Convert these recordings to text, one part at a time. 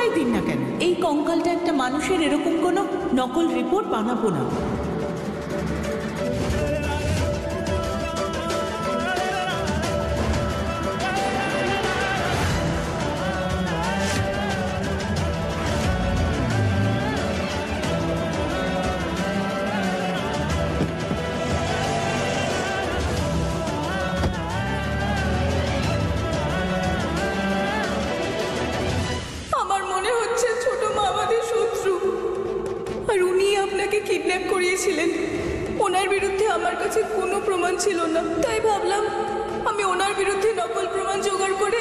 কঙ্কালটাই দিন না কেন। এই কঙ্কালটা একটা মানুষের, এরকম কোনো নকল রিপোর্ট বানাবো না। কিডন্যাপ করিয়েছিলেন। ওনার বিরুদ্ধে আমার কাছে কোনো প্রমাণ ছিল না, তাই ভাবলাম আমি ওনার বিরুদ্ধে নকল প্রমাণ জোগাড় করে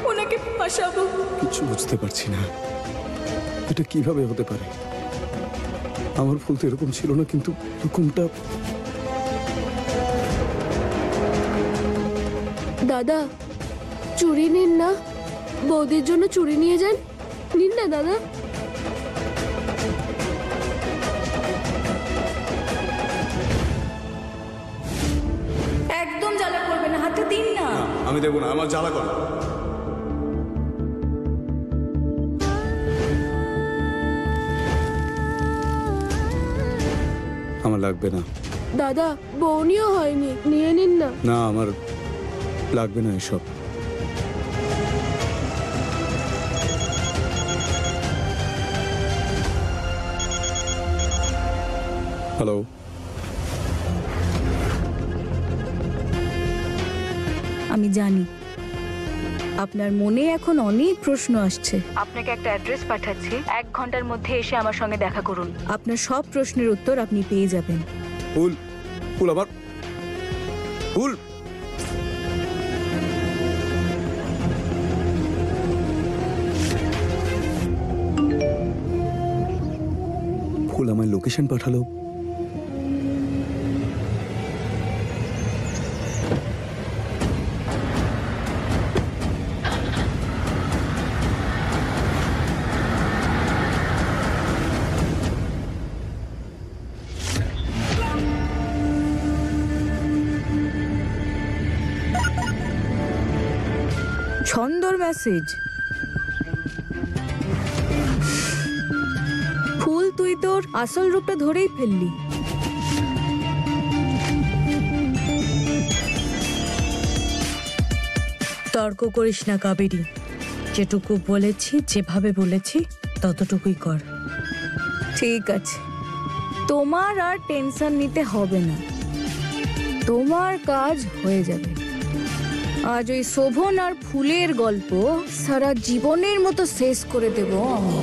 ওনাকে ফাঁসাবো। কিছু বুঝতে পারছি না, এটা কিভাবে হতে পারে। আমার ভুল তো এরকম ছিল না, কিন্তু এরকমটা। দাদা চুড়ি নিন না, বৌদির জন্য চুড়ি নিয়ে যান। নিন না দাদা। একদম জ্বালা করবে না, হাতে দিন না। আমি দেবো না, আমার জ্বালা করে। আমার লাগবে না দাদা, বউনিও হয়নি, নিয়ে নিন না। না, আমার লাগবে না এসব। হ্যালো, আমি জানি আপনার মনে এখন অনেক প্রশ্ন আসছে। আপনাকে একটা অ্যাড্রেস পাঠাচ্ছি, 1 ঘন্টার মধ্যে এসে আমার সঙ্গে দেখা করুন। আপনার সব প্রশ্নের উত্তর আপনি পেয়ে যাবেন। ফুল, ফুল, আবার ফুল। ফুল আমার লোকেশন পাঠালো। ছন্দর মেসেজ। ফুল, তুই তোর আসল রূপটা ধরেই ফেললি। তর্ক করিস না কাবেরী, যেটুকু বলেছি, যেভাবে বলেছি ততটুকুই কর। ঠিক আছে, তোমার আর টেনশন নিতে হবে না, তোমার কাজ হয়ে যাবে। আজ ওই শোভন আর ফুলের গল্প সারা জীবনের মতো শেষ করে দেব আমি।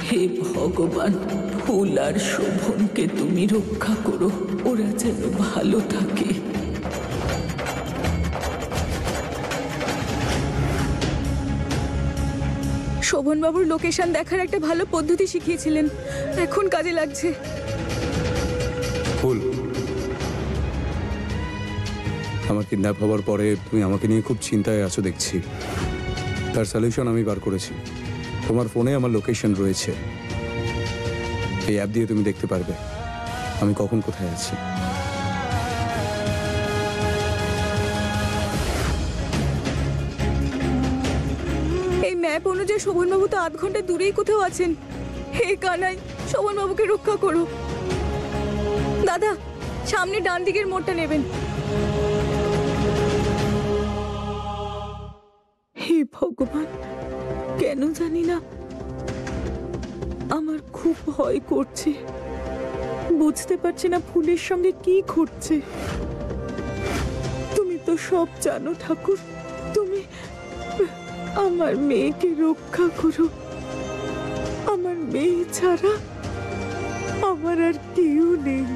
হে ভগবান, ফুল আর শোভনকে তুমি রক্ষা করো, ওরা যেন ভালো থাকে। শোভনবাবুর লোকেশন দেখার একটা ভালো পদ্ধতি শিখিয়েছিলেন, এখন কাজে লাগছে। ফুল, আমার কিডন্যাপ হওয়ার পরে তুমি আমাকে নিয়ে খুব চিন্তায় আছো দেখছি। তার সলিউশন আমি বার করেছি। তোমার ফোনে আমার লোকেশন রয়েছে, এই অ্যাপ দিয়ে তুমি দেখতে পারবে আমি কখন কোথায় আছি। এই ম্যাপ অনুযায়ী শোভনবাবু তো 8 ঘন্টা দূরেই কোথাও আছেন। হে কানাই, শোভনবাবুকে রক্ষা করো। দাদা, সামনে ডান দিকের মোড়টা নেবেন। হে ভগবান, কেন জানি না আমার খুব ভয় করছে। বুঝতে পারছি না ফুলের সঙ্গে কি ঘটছে। তুমি তো সব জানো ঠাকুর, তুমি আমার মেয়েকে রক্ষা করো। আমার মেয়ে ছাড়া আমার আর কেউ নেই।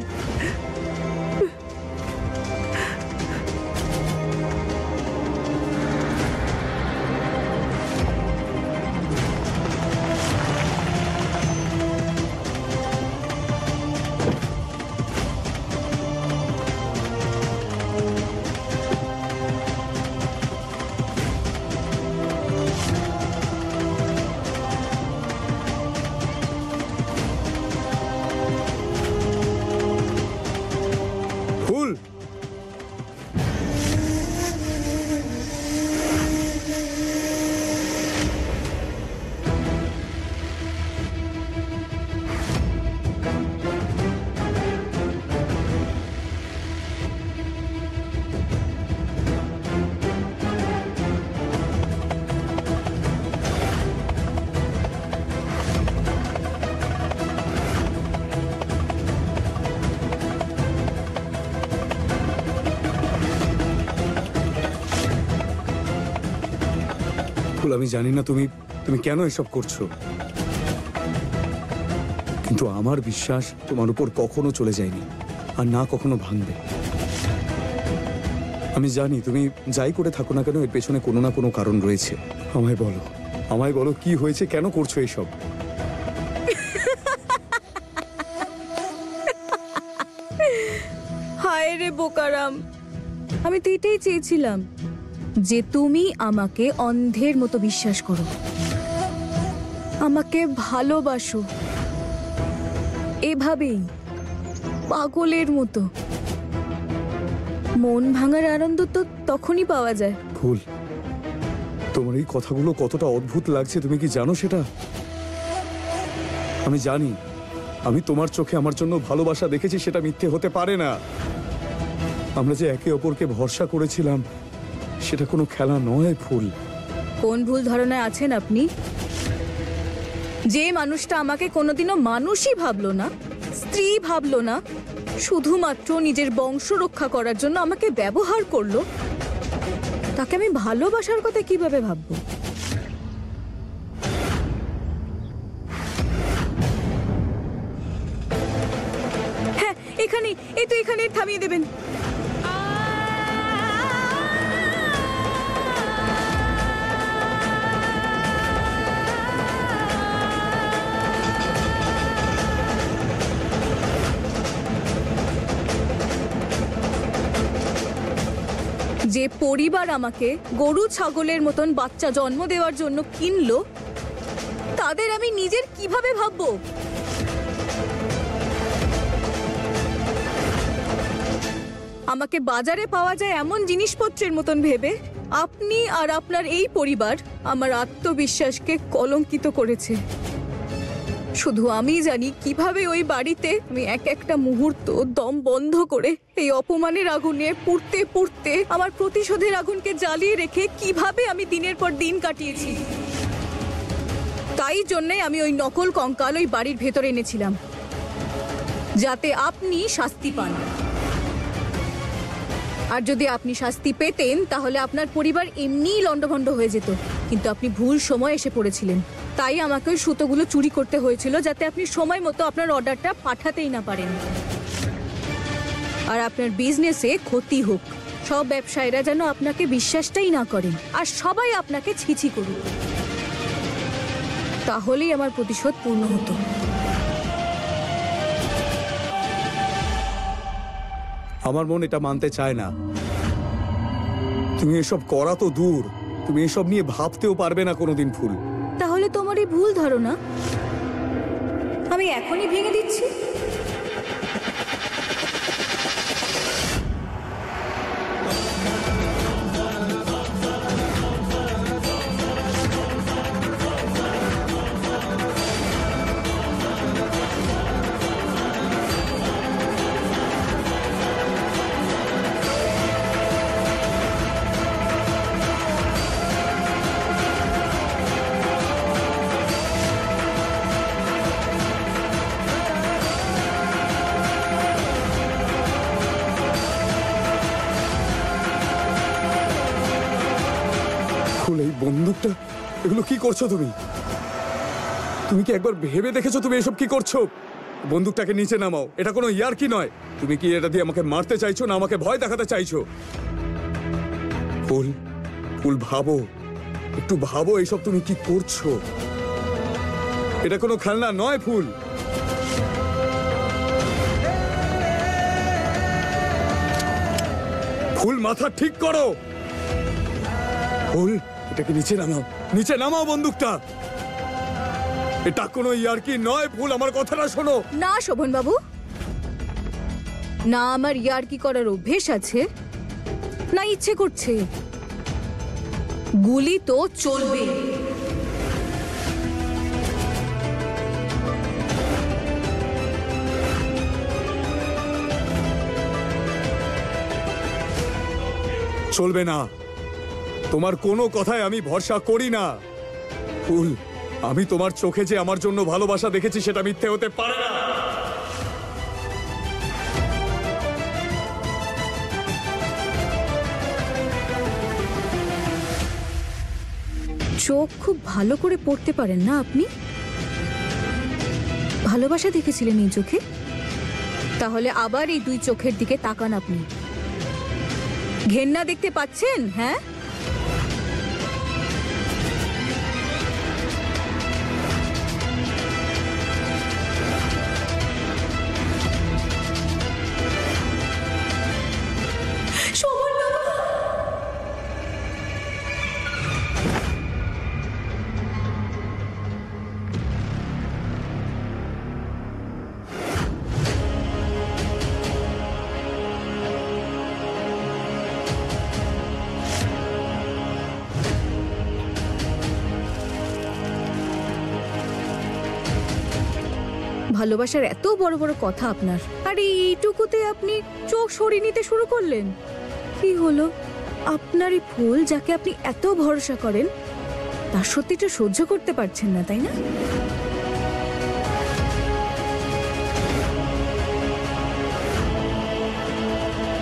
ফুল, আমি জানি না তুমি তুমি কেন এসব করছো, কিন্তু আমার বিশ্বাস তোমার উপর কখনো চলে যায়নি, আর না কখনো ভাঙবে। আমি জানি তুমি যাই করে থাকো না কেন এর পেছনে কোনো না কোনো কারণ রয়েছে। আমায় বলো কি হয়েছে, কেন করছো এসব? হায় রে বোকারাম, আমি তো এটাই চেয়েছিলাম যে তুমি আমাকে অন্ধের মতো বিশ্বাস করো, আমাকে ভালোবাসো এভাবেই পাগলের মতো। মন ভাঙার আনন্দ তো তখনই পাওয়া যায়। ফুল, তোমার এই কথাগুলো কতটা অদ্ভুত লাগছে তুমি কি জানো সেটা? আমি জানি আমি তোমার চোখে আমার জন্য ভালোবাসা দেখেছি, সেটা মিথ্যে হতে পারে না। আমরা যে একে অপরকে ভরসা করেছিলাম সেটা কোনো খেলা নয় ফুল। কোন ভুল ধারণায় আছেন আপনি? যে মানুষটা আমাকে কোনোদিনও মানুষই ভাবলো না, স্ত্রী ভাবলো না, শুধুমাত্র নিজের বংশ রক্ষা করার জন্য আমাকে ব্যবহার করলো, তাকে আমি ভালোবাসার কথা কিভাবে ভাববো? হ্যাঁ, এখানে, এই তো এখানে থামিয়ে দেবেন। যে পরিবার আমাকে গরু ছাগলের মতন বাচ্চা জন্ম দেওয়ার জন্য কিনলো, তাদের আমি নিজের কিভাবে ভাববো? আমাকে বাজারে পাওয়া যায় এমন জিনিসপত্রের মতন ভেবে আপনি আর আপনার এই পরিবার আমার আত্মবিশ্বাসকে কলঙ্কিত করেছে। শুধু আমি জানি কিভাবে ওই বাড়িতে আমি এক একটা মুহূর্ত দম বন্ধ করে এই অপমানের আগুনে পুড়তে পুড়তে আমার প্রতিশোধের আগুনকে জ্বালিয়ে রেখে কিভাবে আমি দিনের পর দিন কাটিয়েছি। তাই জন্যই আমি ওই নকল কঙ্কাল ওই বাড়ির ভেতরে এনেছিলাম, যাতে আপনি শাস্তি পান। আর যদি আপনি শাস্তি পেতেন তাহলে আপনার পরিবার এমনিই লণ্ডভণ্ড হয়ে যেত, কিন্তু আপনি ভুল সময় এসে পড়েছিলেন। তাই আমাকে ওই সুতোগুলো চুরি করতে হয়েছিল, যাতে আপনি সময় মতো আপনার অর্ডারটা পাঠাতেই না পারেন। আর আপনার বিজনেসে ক্ষতি হোক, সব ব্যবসায়ীরা যেন আপনাকে বিশ্বাসটাই না করেন, আর সবাই আপনাকে ছিছি করুক। তাহলেই আমার প্রতিশোধ পূর্ণ হতো। আমার মন এটা মানতে চায় না। তুমি এসব করা তো দূর, তুমি এসব নিয়ে ভাবতেও পারবে না কোনোদিন ফুল। তাহলে তোমার এই ভুল ধারণা আমি এখনই ভেঙে দিচ্ছি। ফুল, এই বন্দুকটা, এগুলো কি করছো তুমি? তুমি কি একবার ভেবে দেখেছো তুমি এসব কি করছো? বন্দুকটাকে নিচে নামাও, এটা কোনো ইয়ার্কি নয়। তুমি কি এটা দিয়ে আমাকে মারতে চাইছো না আমাকে ভয় দেখাতে চাইছো? ফুল, ফুল ভাবো, একটু ভাবো এইসব তুমি কি করছো। এটা কোনো খেলনা নয় ফুল। ফুল, মাথা ঠিক করো। ফুল, এটাকে নিচে নামাও, নিচে নামাও বন্দুকটা। এটা কোনো ইয়ার্কি নয় ফুল, আমার কথাটা শোনো। না শোভন বাবু, না আমার ইয়ার্কি করার অভ্যেস আছে, না ইচ্ছে করছে। গুলি তো চলবে। চলবে না, তোমার কোনো কথায় আমি ভরসা করি না ফুল। আমি তোমার চোখে যে আমার জন্য ভালোবাসা দেখেছি সেটা মিথ্যে হতে পারে না। চোখ খুব ভালো করে পড়তে পারেন না আপনি? ভালোবাসা দেখেছিলেন এই চোখে? তাহলে আবার এই দুই চোখের দিকে তাকান আপনি। ঘেন্না দেখতে পাচ্ছেন? হ্যাঁ, ভালোবাসার এত বড় বড় কথা আপনার, আর এইটুকুতে আপনি চোখ সরিয়ে নিতে শুরু করলেন। কি হলো? আপনার এই ফুল যাকে আপনি এত ভরসা করেন তার সত্যিটা সহ্য করতে পারছেন না, তাই না?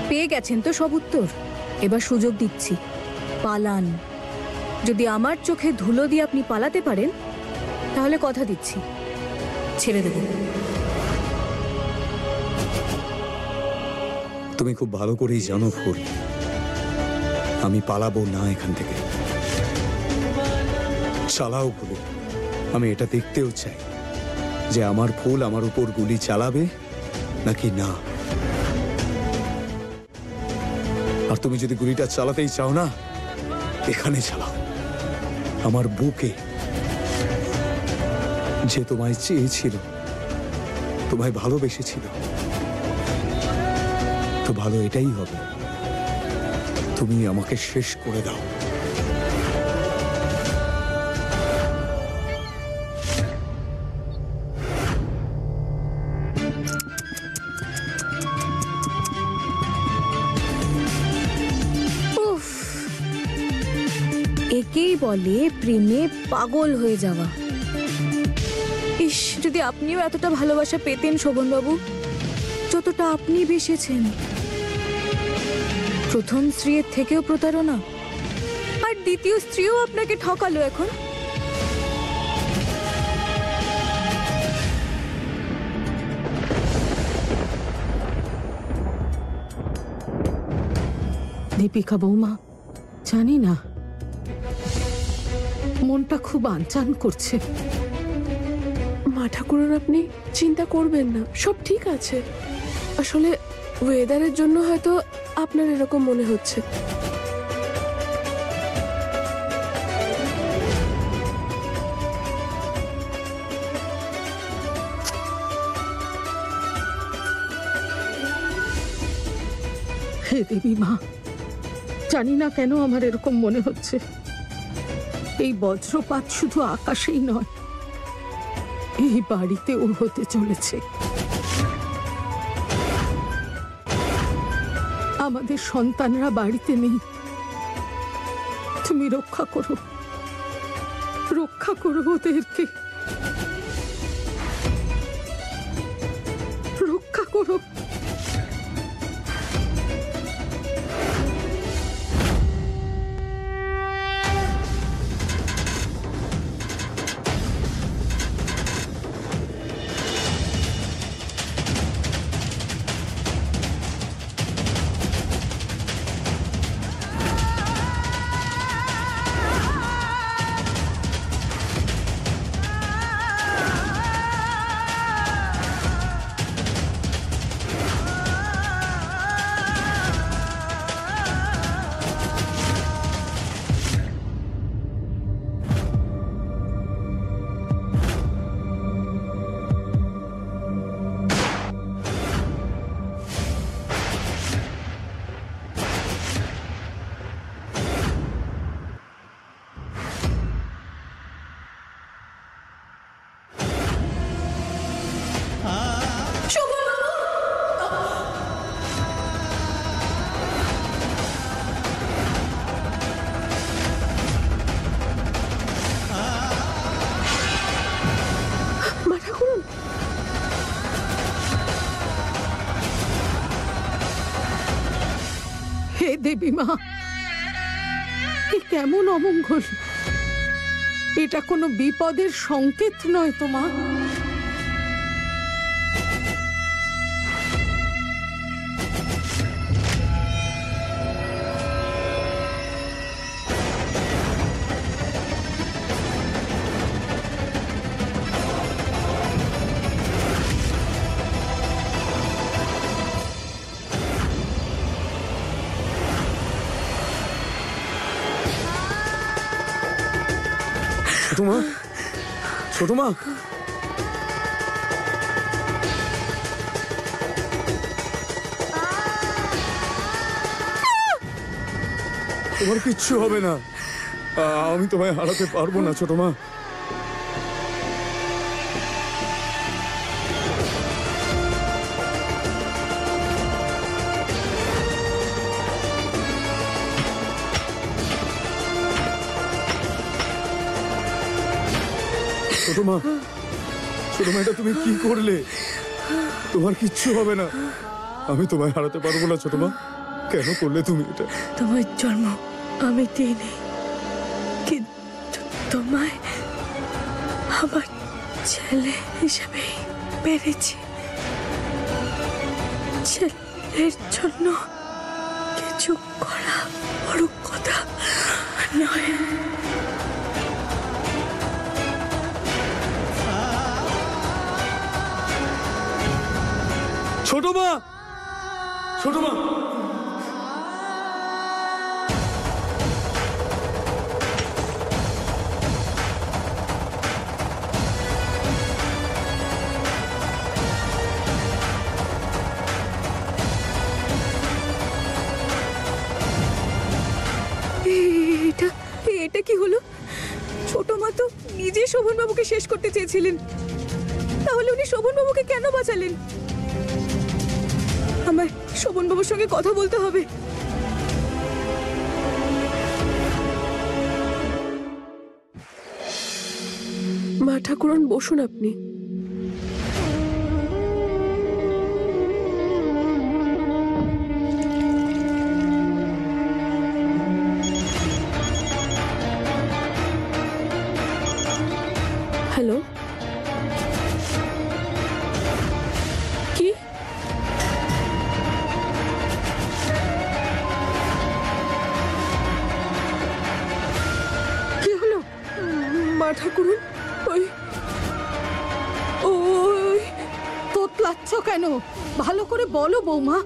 পেয়ে গেছেন তো সব উত্তর। এবার সুযোগ দিচ্ছি, পালান। যদি আমার চোখে ধুলো দিয়ে আপনি পালাতে পারেন তাহলে কথা দিচ্ছি ছেড়ে দেব। তুমি খুব ভালো করেই জানো ফুল, আমি পালাবো না এখান থেকে। চালাও গুলি, আমি এটা দেখতেও চাই যে আমার ফুল আমার উপর গুলি চালাবে নাকি না। আর তুমি যদি গুলিটা চালাতেই চাও না, এখানে চালাও, আমার বুকে। যে তোমায় চেয়েছিল, তোমায় ভালোবেসেছিল, তো ভালো এটাই হবে, তুমি আমাকে শেষ করে দাও। উফ, একেই বলে প্রেমে পাগল হয়ে যাওয়া। ইস, যদি আপনিও এতটা ভালোবাসা পেতেন শোভনবাবু, যতটা আপনি বেসেছেন। প্রথম স্ত্রীর থেকেও প্রতারণা, আর দ্বিতীয় স্ত্রীও আপনাকে ঠকালো এখন। দীপিকা বৌমা, জানি না, মনটা খুব আনচান করছে। মা ঠাকুরন, আপনি চিন্তা করবেন না, সব ঠিক আছে। আসলে ওয়েদারের জন্য হয়তো আপনার এরকম মনে হচ্ছে। হে দেবী মা, জানি না কেন আমার এরকম মনে হচ্ছে। এই বজ্রপাত শুধু আকাশেই নয়, এই বাড়িতেও হতে চলেছে। আমাদের সন্তানরা বাড়িতে নেই, তুমি রক্ষা করো, রক্ষা করো ওদেরকে, রক্ষা করো। হে দেবী মা, এ কেমন অমঙ্গল! এটা কোনো বিপদের সংকেত নয় তো মা। ছোট মা, ছোট মা, তোমার কিচ্ছু হবে না। আমি তোমায় হারাতে পারবো না ছোট মা। ছোট মা, ছোট মা, এটা তুমি কি করলে? তোমার কিচ্ছু হবে না। আমি তোমায় হারাতে পারবো না ছোট মা। কেন করলে তুমি এটা? তোমার জন্ম আমি দিইনি, কিন্তু তোমায় আমার ছেলে হিসেবে পেরেছি। ছেলের জন্য কিছু করা বড় কথা নয়। ছোট মা, ছোট মা, এটা কি হলো? ছোট মা তো নিজে শোভন বাবুকে শেষ করতে চেয়েছিলেন, তাহলে উনি শোভন বাবুকে কেন বাঁচালেন? আমার শোভন বাবুর সঙ্গে কথা বলতে হবে। মা ঠাকুরন, বসুন আপনি। হ্যালো, কি? কি হলো মা ঠাকুরন, ওই তোতলাচ্ছ কেন? ভালো করে বলো বৌমা,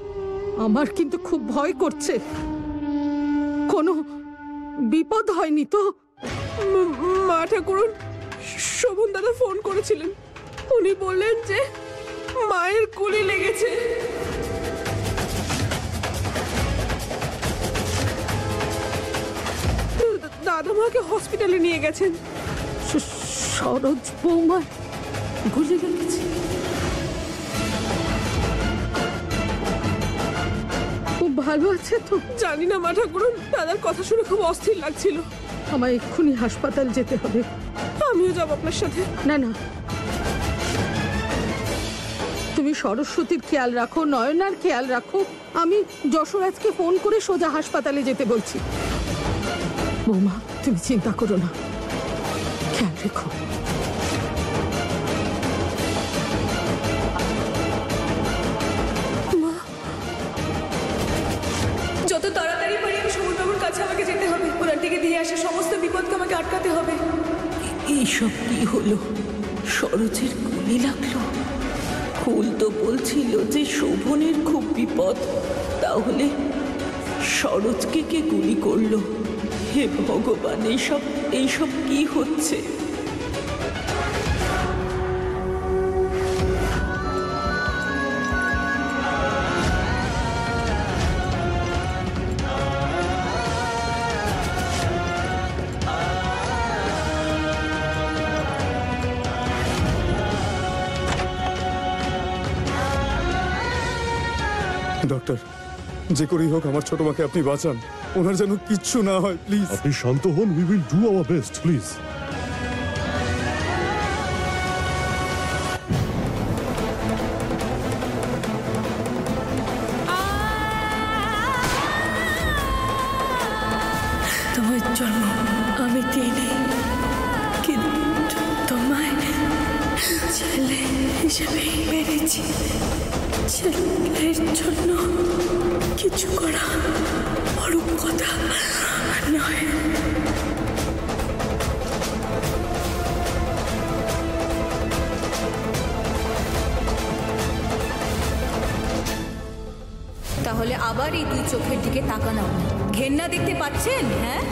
আমার কিন্তু খুব ভয় করছে। কোনো বিপদ হয়নি তো? মা ঠাকুরন, শোভন দাদা ফোন করেছিলেন। উনি বললেন যে মায়ের গুলি লেগেছে। দাদা মাকে হসপিটালে নিয়ে গেছেন। সরোজ বৌমা গুলি লেগেছে? ও ভালো আছে তো? জানি না মা ঠাকুরন, দাদার কথা শুনে খুব অস্থির লাগছিল। আমায় এক্ষুনি হাসপাতাল যেতে হবে। আমিও যাবো আপনার সাথে। না না, তুমি সরস্বতীর খেয়াল রাখো, নয়নার খেয়াল রাখো। আমি যশোরাজকে ফোন করে সোজা হাসপাতালে যেতে বলছি। বৌমা, তুমি চিন্তা করো না, খেয়াল রেখো। যত তাড়াতাড়ি পারি আমি শোভন বাবুর কাছে আমাকে যেতে হবে। ওনার থেকে দিয়ে আসা সমস্ত বিপদকে আমাকে আটকাতে হবে। এইসব কি হলো? সরোজের গুলি লাগলো। ফুল তো বলছিল যে শোভনের খুব বিপদ, তাহলে সরোজকে কে গুলি করলো? হে ভগবান, এইসব কি হচ্ছে? ডক্টর, যে করেই হোক আমার ছোট মাকে আপনি বাঁচান। ওনার যেন কিচ্ছু না হয়, প্লিজ। আপনি শান্ত হন, we will do our best, please. তোমার জন্ম আমি দিইনি, পেরেছি ছেলের জন্য কিছু করা বড় কথা নয়। তাহলে আবার এই দুই চোখের দিকে তাকানো, ঘেন্না দেখতে পাচ্ছেন? হ্যাঁ,